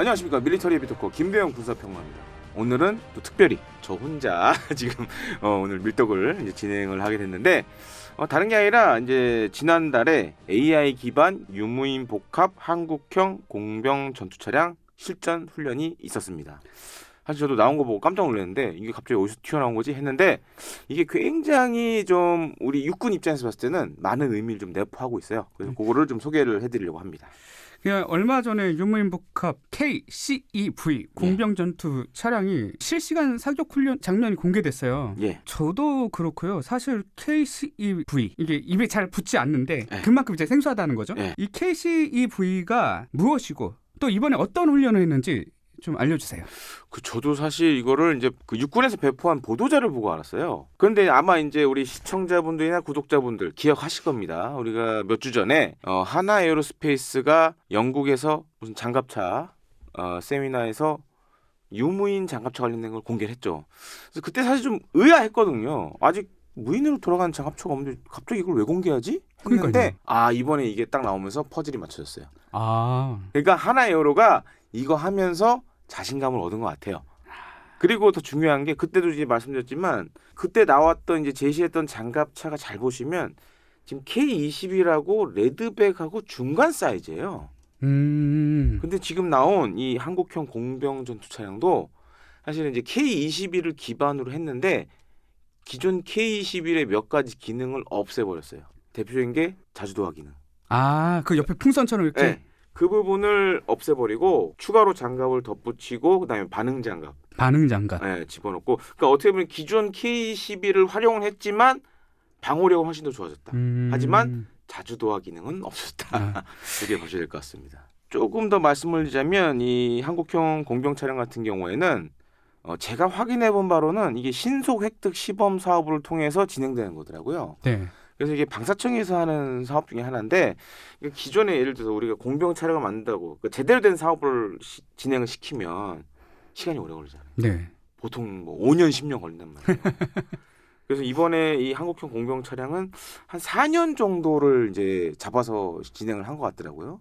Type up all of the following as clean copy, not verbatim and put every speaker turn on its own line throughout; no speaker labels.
안녕하십니까. 밀리터리 비토커 김배영 군사평론입니다. 오늘은 또 특별히 저 혼자 지금 오늘 밀떡을 이제 진행을 하게 됐는데 다른 게 아니라 이제 지난달에 AI 기반 유무인 복합 한국형 공병 전투 차량 실전 훈련이 있었습니다. 사실 저도 나온 거 보고 깜짝 놀랐는데 이게 갑자기 어디서 튀어나온 거지 했는데 이게 굉장히 좀 우리 육군 입장에서 봤을 때는 많은 의미를 좀 내포하고 있어요. 그래서 그거를 좀 소개를 해드리려고 합니다.
얼마 전에 유무인 복합 KCEV 공병 전투 차량이 실시간 사격 훈련 장면이 공개됐어요.
예.
저도 그렇고요. 사실 KCEV 이게 입에 잘 붙지 않는데
예.
그만큼 이제 생소하다는 거죠.
예.
이 KCEV가 무엇이고 또 이번에 어떤 훈련을 했는지 좀 알려주세요.
저도 사실 이거를 이제 그 육군에서 배포한 보도자를 보고 알았어요. 그런데 아마 이제 우리 시청자분들이나 구독자분들 기억하실 겁니다. 우리가 몇 주 전에 하나 에어로스페이스가 영국에서 무슨 장갑차 세미나에서 유무인 장갑차 관련된 걸 공개를 했죠. 그래서 그때 사실 좀 의아했거든요. 아직 무인으로 돌아가는 장갑차가 없는데 갑자기 이걸 왜 공개하지? 했는데 이번에 이게 딱 나오면서 퍼즐이 맞춰졌어요. 그러니까 하나 에어로가 이거 하면서 자신감을 얻은 것 같아요. 그리고 더 중요한 게 그때도 이제 말씀드렸지만 그때 나왔던 이제 제시했던 장갑차가 잘 보시면 지금 K20이라고 레드백하고 중간 사이즈예요. 근데 지금 나온 이 한국형 공병 전투 차량도 사실은 이제 K21을 기반으로 했는데 기존 K21의 몇 가지 기능을 없애버렸어요. 대표적인 게 자주도화 기능.
그 옆에 풍선처럼 이렇게.
네. 그 부분을 없애버리고 추가로 장갑을 덧붙이고 그다음에 반응 장갑 집어넣고 그러니까 어떻게 보면 기존 K12를 활용을 했지만 방어력은 훨씬 더 좋아졌다. 하지만 자주도화 기능은 없었다. 이렇게 보셔야 될 것 같습니다. 조금 더 말씀을 드리자면 이 한국형 공병 차량 같은 경우에는 제가 확인해 본 바로는 이게 신속 획득 시범 사업을 통해서 진행되는 거더라고요.
네.
그래서 이게 방사청에서 하는 사업 중에 하나인데 기존에 예를 들어서 우리가 공병 차량을 만든다고 제대로 된 사업을 진행을 시키면 시간이 오래 걸리잖아요.
네.
보통 뭐 5년 10년 걸린단 말이에요. 그래서 이번에 이 한국형 공병 차량은 한 4년 정도를 이제 잡아서 진행을 한 것 같더라고요.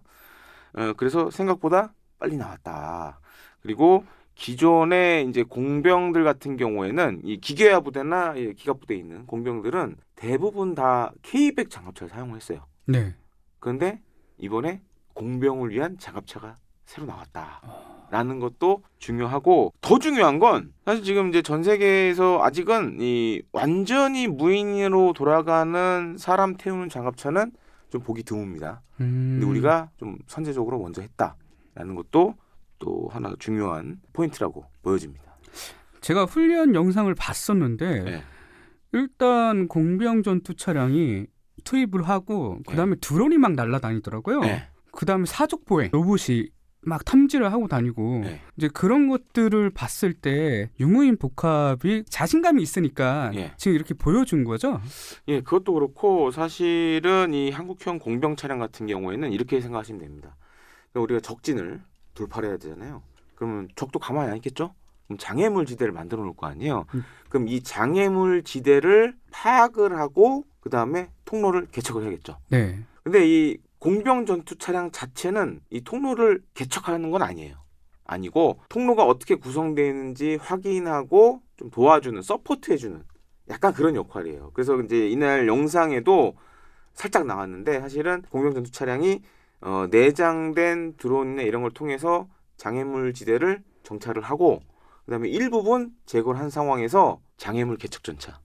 그래서 생각보다 빨리 나왔다. 그리고 기존의 이제 공병들 같은 경우에는 이 기계화 부대나 기갑 부대에 있는 공병들은 대부분 다 K100 장갑차를 사용을 했어요.
네.
그런데 이번에 공병을 위한 장갑차가 새로 나왔다라는 것도 중요하고 더 중요한 건 사실 지금 이제 전 세계에서 아직은 이 완전히 무인으로 돌아가는 사람 태우는 장갑차는 좀 보기 드뭅니다. 근데 우리가 좀 선제적으로 먼저 했다라는 것도 또 하나 중요한 포인트라고 보여집니다.
제가 훈련 영상을 봤었는데
네.
일단 공병 전투 차량이 투입을 하고 그다음에 드론이 막 날아다니더라고요.
네.
그다음에 사족 보행 로봇이 막 탐지를 하고 다니고 이제 그런 것들을 봤을 때 유무인 복합이 자신감이 있으니까 지금 이렇게 보여준 거죠?
예, 그것도 그렇고 사실은 이 한국형 공병 차량 같은 경우에는 이렇게 생각하시면 됩니다. 그러니까 우리가 적진을 돌파를 해야 되잖아요. 그러면 적도 가만히 안 있겠죠? 그럼 장애물 지대를 만들어 놓을 거 아니에요. 그럼 이 장애물 지대를 파악을 하고 그 다음에 통로를 개척을 해야겠죠.
네.
근데 이 공병 전투 차량 자체는 이 통로를 개척하는 건 아니고 통로가 어떻게 구성되어 있는지 확인하고 좀 도와주는 서포트해주는 약간 그런 역할이에요. 그래서 이제 이날 영상에도 살짝 나왔는데 사실은 공병 전투 차량이 내장된 드론이나 이런 걸 통해서 장애물 지대를 정찰을 하고 그다음에 일부분 제거를 한 상황에서 장애물 개척 전차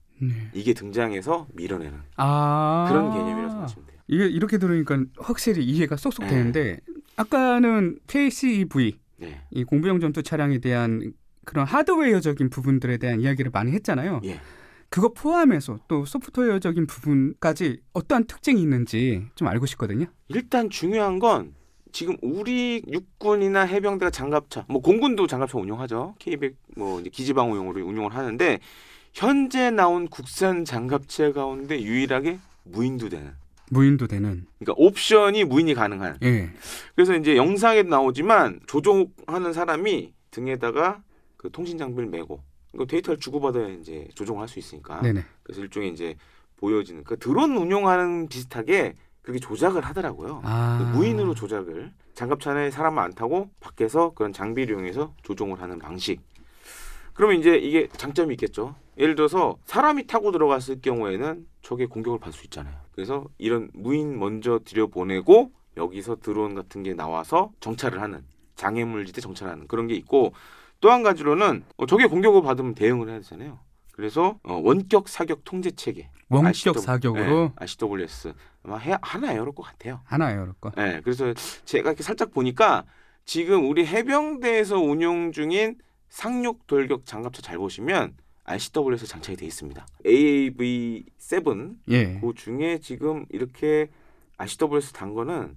이게 등장해서 밀어내는 그런 개념이라고 생각하시면 돼요.
이게 이렇게 들으니까 확실히 이해가 쏙쏙 되는데 아까는 KCEV 이 공병 전투 차량에 대한 그런 하드웨어적인 부분들에 대한 이야기를 많이 했잖아요. 그거 포함해서 또 소프트웨어적인 부분까지 어떠한 특징이 있는지 좀 알고 싶거든요.
일단 중요한 건 지금 우리 육군이나 해병대가 장갑차, 뭐 공군도 장갑차 운영하죠. K100 뭐 이제 기지방어용으로 운영을 하는데 현재 나온 국산 장갑차 가운데 유일하게 무인도 되는. 그러니까 옵션이 무인이 가능한. 그래서 이제 영상에도 나오지만 조종하는 사람이 등에다가 그 통신 장비를 메고 데이터를 주고받아야 이제 조종을 할 수 있으니까. 그래서 일종의 이제 보여지는 그 드론 운용하는 비슷하게 그렇게 조작을 하더라고요.
아.
무인으로 조작을 장갑차 안에 사람 안 타고 밖에서 그런 장비를 이용해서 조종을 하는 방식. 그러면 이제 이게 장점이 있겠죠. 예를 들어서 사람이 타고 들어갔을 경우에는 적의 공격을 받을 수 있잖아요. 그래서 이런 무인 먼저 들여보내고 여기서 드론 같은 게 나와서 정찰을 하는, 장애물지대 정찰하는 그런 게 있고, 또 한 가지로는 적의 공격을 받으면 대응을 해야 되잖아요. 그래서 원격 사격 통제 체계.
원격 사격으로?
네, RCWS 아마 하나 에어로일 것 같아요.
하나 에어로일 거.
네, 그래서 제가 이렇게 살짝 보니까 지금 우리 해병대에서 운용 중인 상륙 돌격 장갑차 잘 보시면 RCW에서 장착이 돼 있습니다. AAV7
예.
그 중에 지금 이렇게 RCW에서 단 거는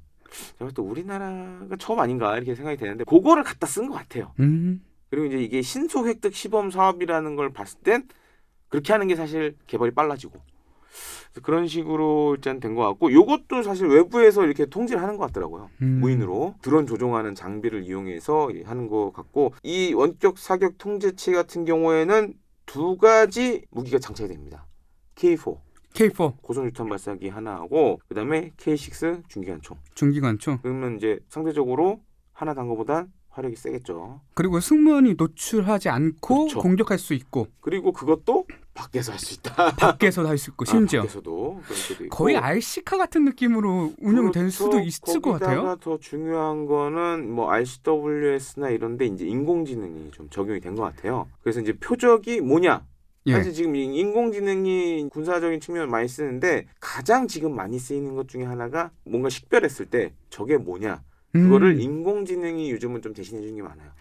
제가 또 우리나라가 처음 아닌가 이렇게 생각이 되는데 그거를 갖다 쓴 것 같아요. 그리고 이제 이게 신속 획득 시범 사업이라는 걸 봤을 땐 그렇게 하는 게 사실 개발이 빨라지고 그런 식으로 일단 된 것 같고, 요것도 사실 외부에서 이렇게 통제를 하는 것 같더라고요. 무인으로 드론 조종하는 장비를 이용해서 하는 것 같고, 이 원격 사격 통제체 같은 경우에는 두 가지 무기가 장착이 됩니다. K4 고속 유탄 발사기 하나하고 그다음에 K6 중기관총. 그러면 이제 상대적으로 하나 단 거보다 화력이 세겠죠.
그리고 승무원이 노출하지 않고
그렇죠.
공격할 수 있고.
그리고 그것도 밖에서 할 수 있다.
밖에서도 할 수 있고 심지어.
밖에서도 그런 것도 있고.
거의 RC카 같은 느낌으로 운영이 될
그렇죠.
수도 있을 것 같아요.
거기다가 더 중요한 거는 뭐 RCWS나 이런데 이제 인공지능이 좀 적용이 된 것 같아요. 그래서 이제 표적이 뭐냐?
예.
사실 지금 인공지능이 군사적인 측면을 많이 쓰는데 가장 지금 많이 쓰이는 것 중에 하나가 뭔가 식별했을 때 저게 뭐냐? 그거를 인공지능이 요즘은 좀 대신해 주는 게 많아요.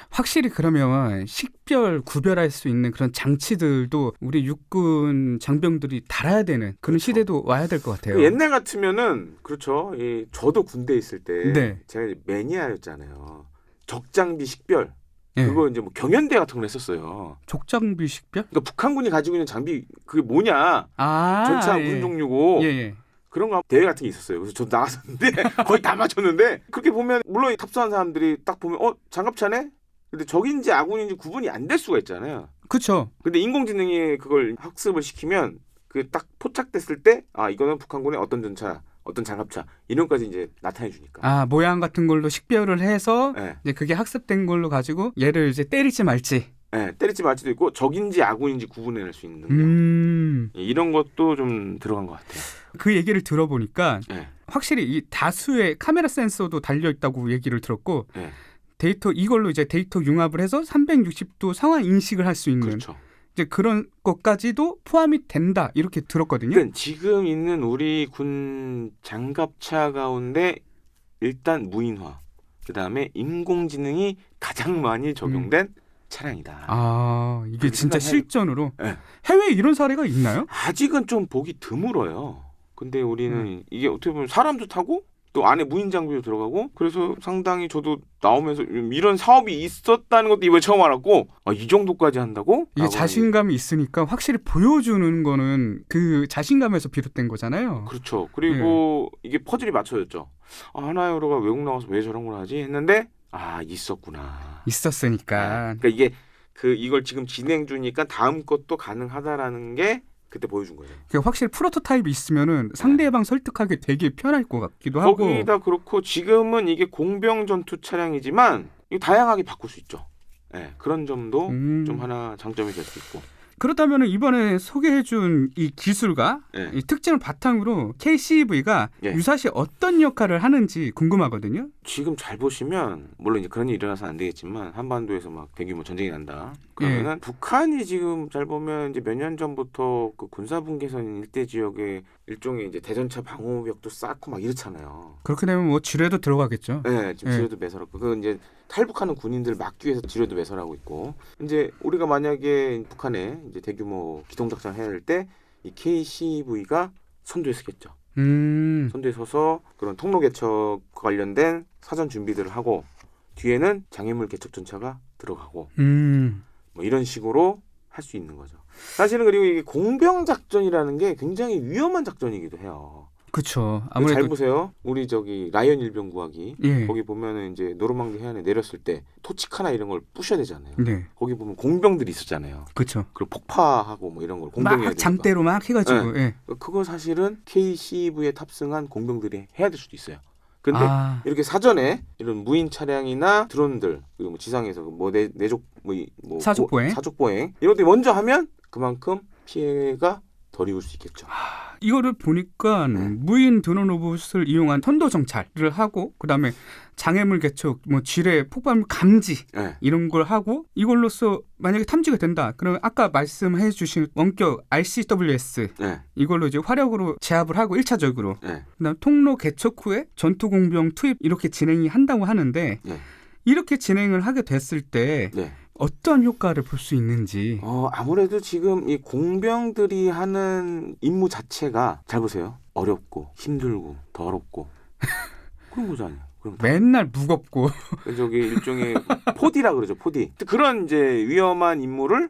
확실히 그러면 식별, 구별할 수 있는 그런 장치들도 우리 육군 장병들이 달아야 되는 그런
그렇죠.
시대도 와야 될 것 같아요.
그 옛날 같으면은 그렇죠. 저도 군대에 있을 때
네.
제가 매니아였잖아요. 적장비 식별.
예.
그거 이제 뭐 경연대 같은 걸 했었어요.
적장비 식별?
그러니까 북한군이 가지고 있는 장비 그게 뭐냐? 전차 무슨 종류고.
예.
그런 거 대회 같은 게 있었어요. 그래서 저도 나갔었는데 거의 다 맞췄는데 그렇게 보면 물론 탑승한 사람들이 딱 보면 장갑차네? 근데 적인지 아군인지 구분이 안 될 수가 있잖아요.
그렇죠.
근데 인공지능이 그걸 학습을 시키면 그 딱 포착됐을 때 이거는 북한군의 어떤 전차, 어떤 장갑차 이런 것까지 이제 나타내 주니까.
모양 같은 걸로 식별을 해서
네.
이제 그게 학습된 걸로 가지고 얘를 이제 때릴지 말지.
네, 때릴지 말지도 있고 적인지 아군인지 구분해낼 수 있는 능력. 이런 것도 좀 들어간 것 같아요.
그 얘기를 들어보니까
네.
확실히 이 다수의 카메라 센서도 달려 있다고 얘기를 들었고
네.
이걸로 이제 데이터 융합을 해서 360도 상황 인식을 할 수 있는
그렇죠.
이제 그런 것까지도 포함이 된다 이렇게 들었거든요.
그러니까 지금 있는 우리 군 장갑차 가운데 일단 무인화, 그 다음에 인공지능이 가장 많이 적용된 차량이다.
이게 진짜 실전으로.
네.
해외에 이런 사례가 있나요?
아직은 좀 보기 드물어요. 근데 우리는 이게 어떻게 보면 사람도 타고 또 안에 무인 장비도 들어가고 그래서 상당히 저도 나오면서 이런 사업이 있었다는 것도 이번에 처음 알았고 이 정도까지 한다고?
이게 자신감이 있으니까 확실히 보여주는 거는 그 자신감에서 비롯된 거잖아요.
그렇죠. 그리고 이게 퍼즐이 맞춰졌죠. 하나요로가 외국 나가서 왜 저런 걸 하지 했는데 있었구나.
있었으니까.
그러니까 이걸 지금 진행 중이니까 다음 것도 가능하다라는 게 그때 보여준 거예요.
확실히 프로토타입이 있으면은 상대방 설득하기 되게 편할 것 같기도 하고.
거기다 그렇고 지금은 이게 공병 전투 차량이지만 이거 다양하게 바꿀 수 있죠. 네, 그런 점도 좀 하나 장점이 될 수 있고.
그렇다면 이번에 소개해준 이 기술과 이 특징을 바탕으로 KCV가 유사시 어떤 역할을 하는지 궁금하거든요.
지금 잘 보시면 물론 이제 그런 일이 일어나서 안 되겠지만 한반도에서 막 대규모 전쟁이 난다. 그러면은 북한이 지금 잘 보면 이제 몇 년 전부터 그 군사분계선 일대 지역에 일종의 이제 대전차 방호벽도 쌓고 막 이렇잖아요.
그렇게 되면 뭐 지뢰도 들어가겠죠.
네, 지금 지뢰도 매설하고 그 이제 탈북하는 군인들 막기 위해서 지뢰도 매설하고 있고 이제 우리가 만약에 북한에 이제 대규모 기동작전 해야 할 때 이 KCV가 선두에 서겠죠. 선두에 서서 그런 통로 개척 관련된 사전 준비들을 하고 뒤에는 장애물 개척 전차가 들어가고 뭐 이런 식으로 할 수 있는 거죠. 사실은 그리고 이게 공병 작전이라는 게 굉장히 위험한 작전이기도 해요.
그렇죠.
잘
아무래도
보세요. 우리 저기 라이언 일병 구하기
예.
거기 보면은 이제 노르망디 해안에 내렸을 때 토치카나 이런 걸 부셔야 되잖아요.
네.
거기 보면 공병들이 있었잖아요.
그렇죠.
그리고 폭파하고 뭐 이런 걸 공병이 해야
막
되니까.
장대로 막 해가지고. 예.
그거 사실은 KCV에 탑승한 공병들이 해야 될 수도 있어요. 근데
아,
이렇게 사전에 이런 무인 차량이나 드론들 그리고 뭐 지상에서 뭐 내족 뭐
사족 보행?
사족 보행 이런 데 먼저 하면 그만큼 피해가 덜 입을 수 있겠죠.
이거를 보니까 무인 드론 로봇을 이용한 선도 정찰을 하고 그다음에 장애물 개척, 뭐 지뢰, 폭발물 감지
네.
이런 걸 하고 이걸로써 만약에 탐지가 된다. 그러면 아까 말씀해 주신 원격 RCWS
네.
이걸로 이제 화력으로 제압을 하고 1차적으로
네.
그다음 통로 개척 후에 전투 공병 투입 이렇게 진행이 한다고 하는데
네.
이렇게 진행을 하게 됐을 때
네.
어떤 효과를 볼 수 있는지.
아무래도 지금 이 공병들이 하는 임무 자체가 잘 보세요. 어렵고 힘들고 더럽고 그런 거잖아요. 그럼
맨날 무겁고
저기 일종의 포디라 그러죠. 포디. 그런 이제 위험한 임무를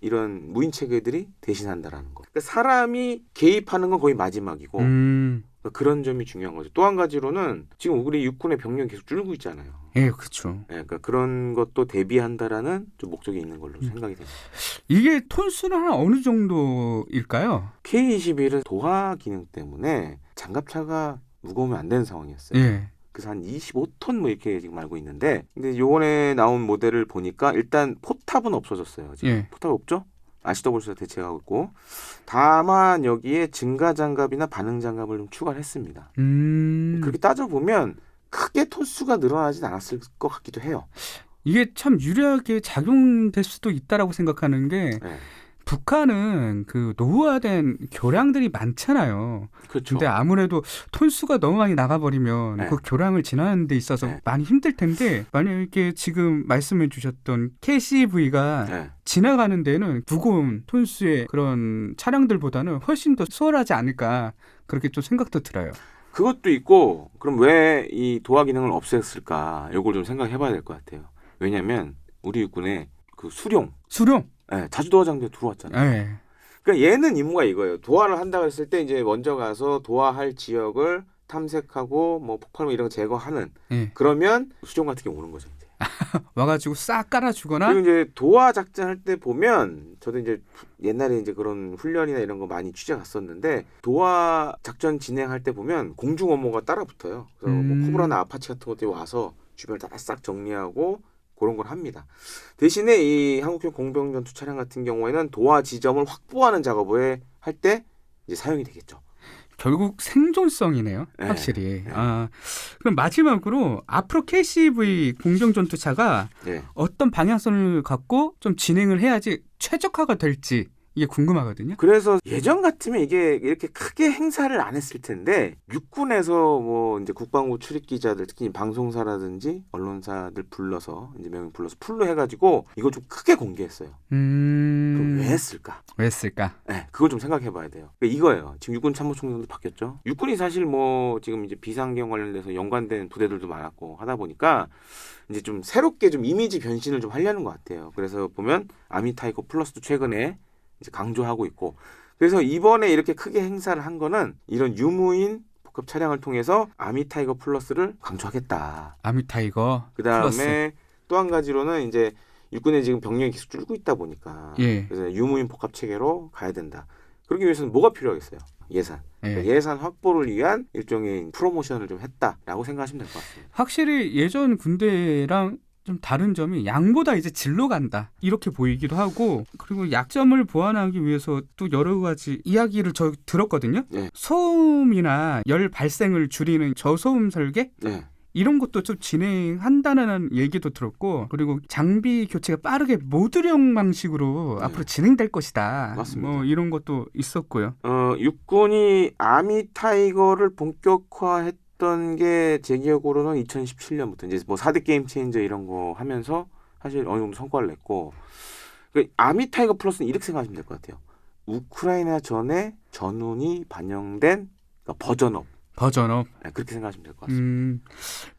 이런 무인 체계들이 대신한다라는 거. 그러니까 사람이 개입하는 건 거의 마지막이고 그러니까 그런 점이 중요한 거죠. 또 한 가지로는 지금 우리 육군의 병력이 계속 줄고 있잖아요.
예, 그렇죠.
그러니까 그런 것도 대비한다라는 좀 목적이 있는 걸로 생각이 됩니다.
이게 톤수는 한 어느 정도일까요?
K21은 도하 기능 때문에 장갑차가 무거우면 안 되는 상황이었어요.
예.
그래서 한 25톤 뭐 이렇게 지금 알고 있는데 근데 요번에 나온 모델을 보니까 일단 포탑은 없어졌어요. 지금
예.
포탑 없죠? RCW에서 대체하고 있고 다만 여기에 증가 장갑이나 반응 장갑을 좀 추가를 했습니다. 그렇게 따져보면 크게 톤수가 늘어나진 않았을 것 같기도 해요.
이게 참 유리하게 작용될 수도 있다라고 생각하는 게
네.
북한은 그 노후화된 교량들이 많잖아요.
그렇죠.
근데 아무래도 톤수가 너무 많이 나가버리면
네.
그 교량을 진화하는 데 있어서
네.
많이 힘들 텐데 만약에 지금 말씀해 주셨던 KCV가
네.
지나가는 데는 무거운 톤수의 그런 차량들보다는 훨씬 더 수월하지 않을까 그렇게 좀 생각도 들어요.
그것도 있고 그럼 왜 이 도하 기능을 없앴을까? 이걸 좀 생각해 봐야 될 것 같아요. 왜냐하면 우리 육군에 그 수룡 네, 자주도하 장비가 들어왔잖아요.
네.
그러니까 얘는 임무가 이거예요. 도하를 한다고 했을 때 이제 먼저 가서 도하할 지역을 탐색하고 뭐 폭발물 이런 거 제거하는
네.
그러면 수룡 같은 게 오는 거죠. 이제.
와가지고 싹 깔아주거나
그리고 이제 도하 작전 할 때 보면 저도 이제 옛날에 이제 그런 훈련이나 이런 거 많이 취재 갔었는데 도하 작전 진행할 때 보면 공중 어모가 따라 붙어요. 그래서 뭐 코브라나 아파치 같은 것들이 와서 주변을 다 싹 정리하고 그런 걸 합니다. 대신에 이 한국형 공병 전투 차량 같은 경우에는 도하 지점을 확보하는 작업을 할 때 이제 사용이 되겠죠.
결국 생존성이네요.
네.
확실히.
네.
그럼 마지막으로 앞으로 KCV 공병전투차가
네.
어떤 방향성을 갖고 좀 진행을 해야지 최적화가 될지 이게 궁금하거든요.
그래서 예전 같으면 이게 이렇게 크게 행사를 안 했을 텐데 육군에서 뭐 이제 국방부 출입 기자들 특히 방송사라든지 언론사들 불러서 이제 명령 불러서 풀로 해가지고 이걸 좀 크게 공개했어요. 그럼 왜 했을까?
왜 했을까?
네, 그걸 좀 생각해봐야 돼요. 그러니까 이거예요. 지금 육군 참모총장도 바뀌었죠. 육군이 사실 뭐 지금 이제 비상경 관련돼서 연관된 부대들도 많았고 하다 보니까 이제 좀 새롭게 좀 이미지 변신을 좀 하려는 것 같아요. 그래서 보면 아미타이거 플러스도 최근에 이제 강조하고 있고 그래서 이번에 이렇게 크게 행사를 한 거는 이런 유무인 복합 차량을 통해서 아미타이거 플러스를 강조하겠다.
아미타이거
그다음에 또 한 가지로는 이제 육군의 지금 병력이 계속 줄고 있다 보니까
예.
그래서 유무인 복합 체계로 가야 된다. 그러기 위해서는 뭐가 필요하겠어요? 예산.
예.
예산 확보를 위한 일종의 프로모션을 좀 했다라고 생각하시면 될 것 같습니다.
확실히 예전 군대랑 좀 다른 점이 양보다 이제 질로 간다 이렇게 보이기도 하고 그리고 약점을 보완하기 위해서 또 여러 가지 이야기를 저 들었거든요.
네.
소음이나 열 발생을 줄이는 저소음 설계
네.
이런 것도 좀 진행한다는 얘기도 들었고 그리고 장비 교체가 빠르게 모듈형 방식으로
네.
앞으로 진행될 것이다.
맞습니다.
뭐 이런 것도 있었고요.
육군이 아미타이거를 본격화했던 게 제 기억으로는 2017년부터 이제 뭐 4대 게임 체인저 이런 거 하면서 사실 어느 정도 성과를 냈고 그러니까 아미타이거 플러스는 이렇게 생각하시면 될 것 같아요. 우크라이나 전에 전운이 반영된 그러니까 버전업.
버전업.
네, 그렇게 생각하시면 될 것 같습니다.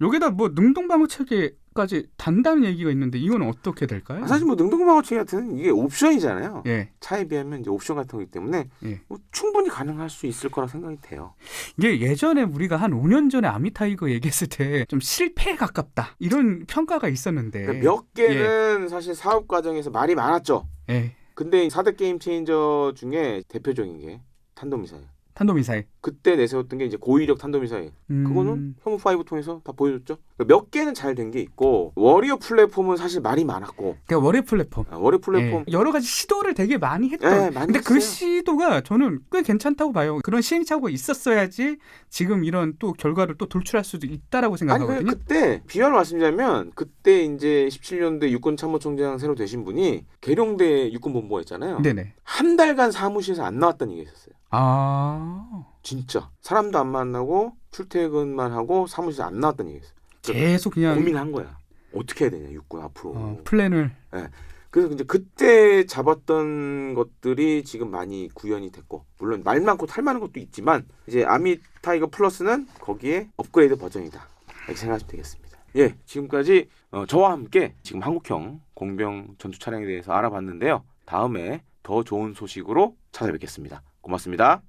여기다 뭐 능동방어 체계 까지 단다는 얘기가 있는데 이건 어떻게 될까요?
사실 뭐 능동방어체계 같은 이게 옵션이잖아요.
예.
차에 비하면 이제 옵션 같은 거기 때문에
예.
뭐 충분히 가능할 수 있을 거라 생각이 돼요.
이게 예전에 우리가 한 5년 전에 아미타이거 얘기했을 때 좀 실패에 가깝다 이런 평가가 있었는데
그러니까 몇 개는 사실 사업 과정에서 말이 많았죠.
예.
근데 4대 게임 체인저 중에 대표적인 게 탄도미사일.
탄도미사일.
그때 내세웠던 게 이제 고위력 탄도미사일. 그거는 혐오5 통해서 다 보여줬죠. 그러니까 몇 개는 잘 된 게 있고 워리어 플랫폼은 사실 말이 많았고.
그러니까 워리어 플랫폼.
워리어 플랫폼.
여러 가지 시도를 되게 많이 했던.
많이
근데
했어요.
그 시도가 저는 꽤 괜찮다고 봐요. 그런 시행착오가 있었어야지 지금 이런 또 결과를 또 돌출할 수도 있다라고 생각하거든요.
아니 그때 비하를 말씀드리자면 그때 이제 17년도에 육군 참모총장 새로 되신 분이 계룡대 육군본부가 있잖아요.
네네.
한 달간 사무실에서 안 나왔다는 얘기가 있었어요.
아.
진짜 사람도 안 만나고 출퇴근만 하고 사무실에 안 나왔다는 얘기가 있어요.
계속 그냥
고민한 거야. 어떻게 해야 되냐 육군 앞으로.
플랜을.
네. 그래서 이제 그때 잡았던 것들이 지금 많이 구현이 됐고 물론 말 많고 탈 많은 것도 있지만 이제 아미타이거 플러스는 거기에 업그레이드 버전이다 이렇게 생각하시면 되겠습니다. 예, 지금까지 저와 함께 지금 한국형 공병 전투 차량에 대해서 알아봤는데요. 다음에 더 좋은 소식으로 찾아뵙겠습니다. 고맙습니다.